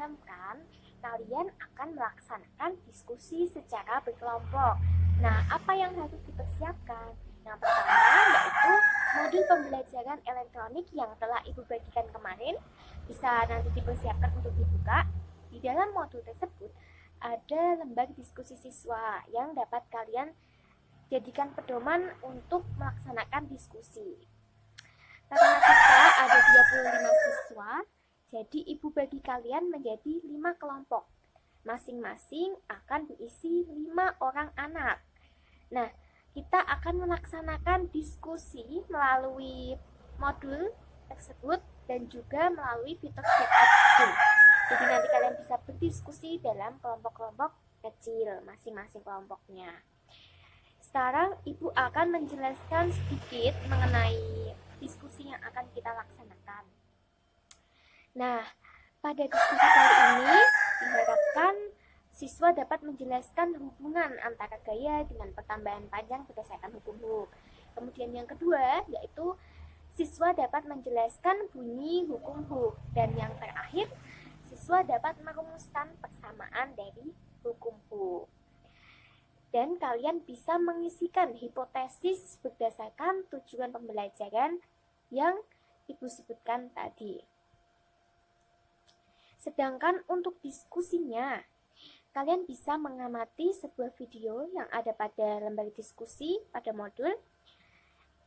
paham kan? Kalian akan melaksanakan diskusi secara berkelompok. Nah, apa yang harus dipersiapkan? Yang pertama yaitu modul pembelajaran elektronik yang telah Ibu bagikan kemarin. Bisa nanti dipersiapkan untuk dibuka. Di dalam modul tersebut ada lembar diskusi siswa yang dapat kalian jadikan pedoman untuk melaksanakan diskusi. Karena kita ada 25 siswa, jadi Ibu bagi kalian menjadi 5 kelompok. Masing-masing akan diisi 5 orang anak. Nah, kita akan melaksanakan diskusi melalui modul tersebut dan juga melalui fitur chat Zoom. Jadi nanti kalian bisa berdiskusi dalam kelompok-kelompok kecil masing-masing kelompoknya. Sekarang Ibu akan menjelaskan sedikit mengenai diskusi yang akan kita laksanakan. Nah, pada diskusi kali ini diharapkan siswa dapat menjelaskan hubungan antara gaya dengan pertambahan panjang berdasarkan hukum Hooke. Kemudian yang kedua yaitu siswa dapat menjelaskan bunyi hukum Hooke. Dan yang terakhir, siswa dapat merumuskan persamaan dari hukum Hooke. Dan kalian bisa mengisikan hipotesis berdasarkan tujuan pembelajaran yang Ibu sebutkan tadi. Sedangkan untuk diskusinya, kalian bisa mengamati sebuah video yang ada pada lembar diskusi pada modul.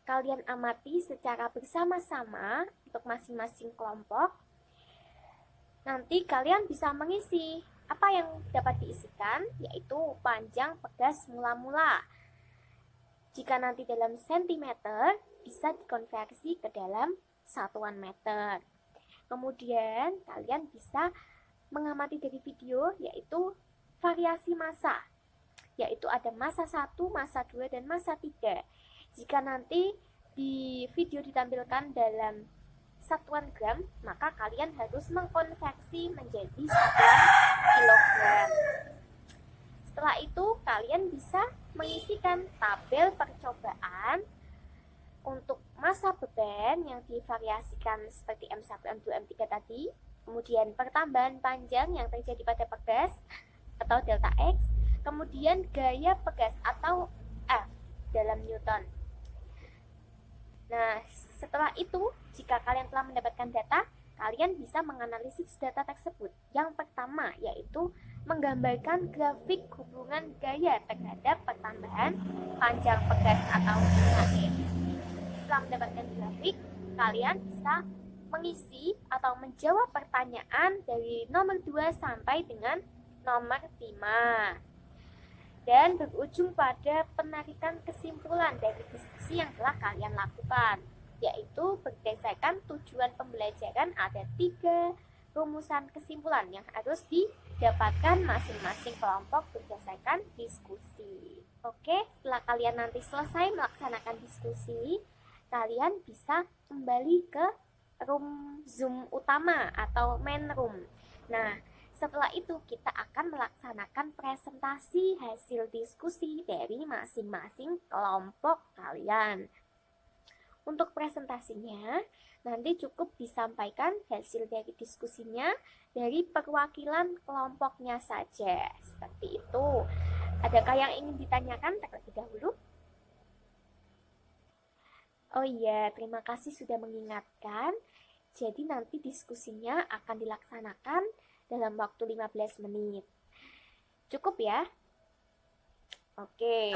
Kalian amati secara bersama-sama untuk masing-masing kelompok. Nanti kalian bisa mengisi apa yang dapat diisikan, yaitu panjang, pegas, mula-mula. Jika nanti dalam sentimeter, bisa dikonversi ke dalam satuan meter. Kemudian kalian bisa mengamati dari video, yaitu variasi massa, yaitu ada massa 1, massa 2, dan massa 3. Jika nanti di video ditampilkan dalam satuan gram, maka kalian harus mengkonversi menjadi satuan kilogram. Setelah itu, kalian bisa mengisikan tabel percobaan untuk massa beban yang divariasikan seperti M1, M2, M3 tadi. Kemudian pertambahan panjang yang terjadi pada pegas atau delta X. Kemudian gaya pegas atau F dalam Newton. Nah, setelah itu, jika kalian telah mendapatkan data, kalian bisa menganalisis data tersebut. Yang pertama yaitu menggambarkan grafik hubungan gaya terhadap pertambahan panjang pegas atau KX. Setelah mendapatkan grafik, kalian bisa mengisi atau menjawab pertanyaan dari nomor 2 sampai dengan nomor 5. Dan berujung pada penarikan kesimpulan dari diskusi yang telah kalian lakukan, yaitu berdasarkan tujuan pembelajaran ada 3 rumusan kesimpulan yang harus didapatkan masing-masing kelompok berdasarkan diskusi. Oke, setelah kalian nanti selesai melaksanakan diskusi, kalian bisa kembali ke room Zoom utama atau main room. Nah, setelah itu kita akan melaksanakan presentasi hasil diskusi dari masing-masing kelompok kalian. Untuk presentasinya, nanti cukup disampaikan hasil dari diskusinya dari perwakilan kelompoknya saja. Seperti itu. Adakah yang ingin ditanyakan terlebih dahulu? Oh iya, terima kasih sudah mengingatkan. Jadi nanti diskusinya akan dilaksanakan dalam waktu 15 menit. Cukup ya? Oke.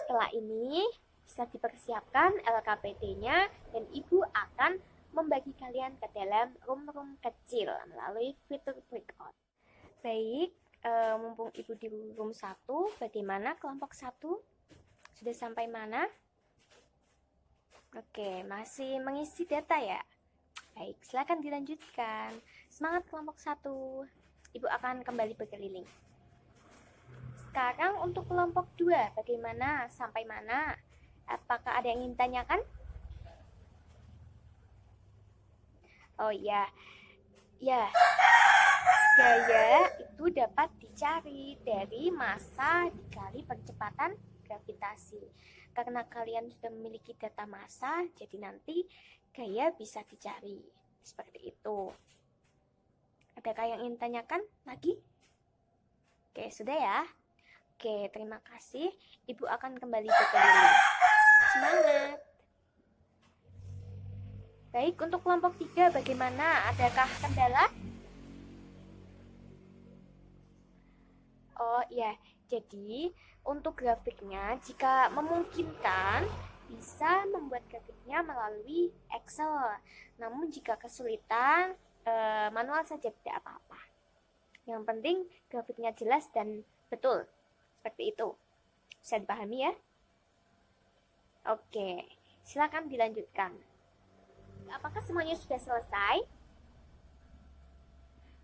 Setelah ini bisa dipersiapkan LKPD-nya dan Ibu akan membagi kalian ke dalam room-room kecil melalui fitur breakout. Baik, mumpung Ibu di room 1, bagaimana kelompok 1? Sudah sampai mana? Oke, masih mengisi data ya? Baik, silakan dilanjutkan. Semangat kelompok 1. Ibu akan kembali berkeliling. Sekarang untuk kelompok 2, bagaimana? Sampai mana? Apakah ada yang ingin ditanyakan? Oh iya. Ya. Gaya itu dapat dicari dari massa dikali percepatan gravitasi. Karena kalian sudah memiliki data massa, jadi nanti gaya bisa dicari. Seperti itu. Adakah yang ingin tanyakan lagi? Oke, sudah ya. Oke, terima kasih. Ibu akan kembali ke dulu. Semangat. Baik, untuk kelompok 3 bagaimana? Adakah kendala? Oh iya, jadi untuk grafiknya jika memungkinkan bisa membuat grafiknya melalui Excel. Namun jika kesulitan manual saja tidak apa-apa. Yang penting grafiknya jelas dan betul. Seperti itu. Bisa dipahami ya? Oke, silakan dilanjutkan. Apakah semuanya sudah selesai?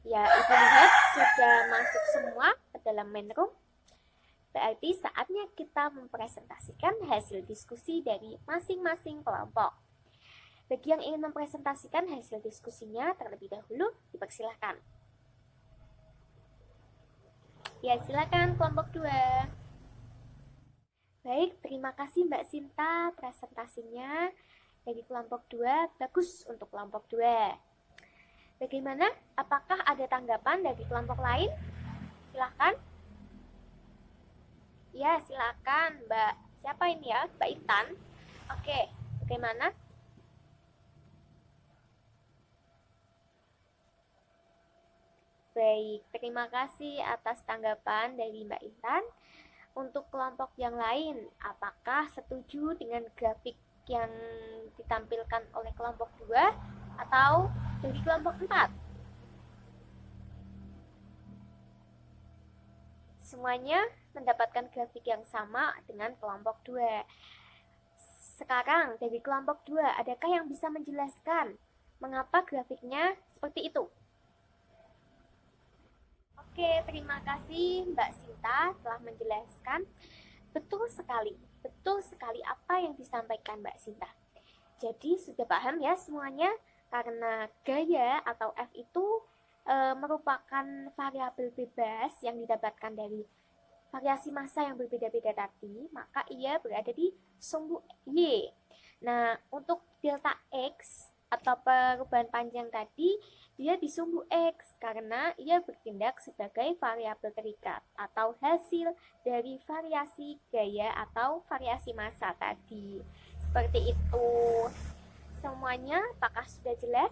Ya, Ibu lihat sudah masuk semua ke dalam main room. Berarti saatnya kita mempresentasikan hasil diskusi dari masing-masing kelompok. Bagi yang ingin mempresentasikan hasil diskusinya terlebih dahulu, dipersilahkan. Ya, silakan kelompok 2. Baik, terima kasih Mbak Sinta presentasinya dari kelompok 2. Bagus untuk kelompok 2. Bagaimana? Apakah ada tanggapan dari kelompok lain? Silakan. Ya, silakan Mbak. Siapa ini ya? Mbak Intan. Oke, bagaimana? Baik, terima kasih atas tanggapan dari Mbak Intan. Untuk kelompok yang lain, apakah setuju dengan grafik yang ditampilkan oleh kelompok 2 atau dari kelompok 4? Semuanya mendapatkan grafik yang sama dengan kelompok 2. Sekarang dari kelompok 2, adakah yang bisa menjelaskan mengapa grafiknya seperti itu? Oke, terima kasih Mbak Sinta telah menjelaskan. Betul sekali apa yang disampaikan Mbak Sinta. Jadi sudah paham ya semuanya, karena gaya atau F itu merupakan variabel bebas yang didapatkan dari variasi massa yang berbeda-beda tadi, maka ia berada di sumbu Y. Nah, untuk delta X atau perubahan panjang tadi, dia di sumbu X karena ia bertindak sebagai variabel terikat atau hasil dari variasi gaya atau variasi massa tadi. Seperti itu. Semuanya apakah sudah jelas?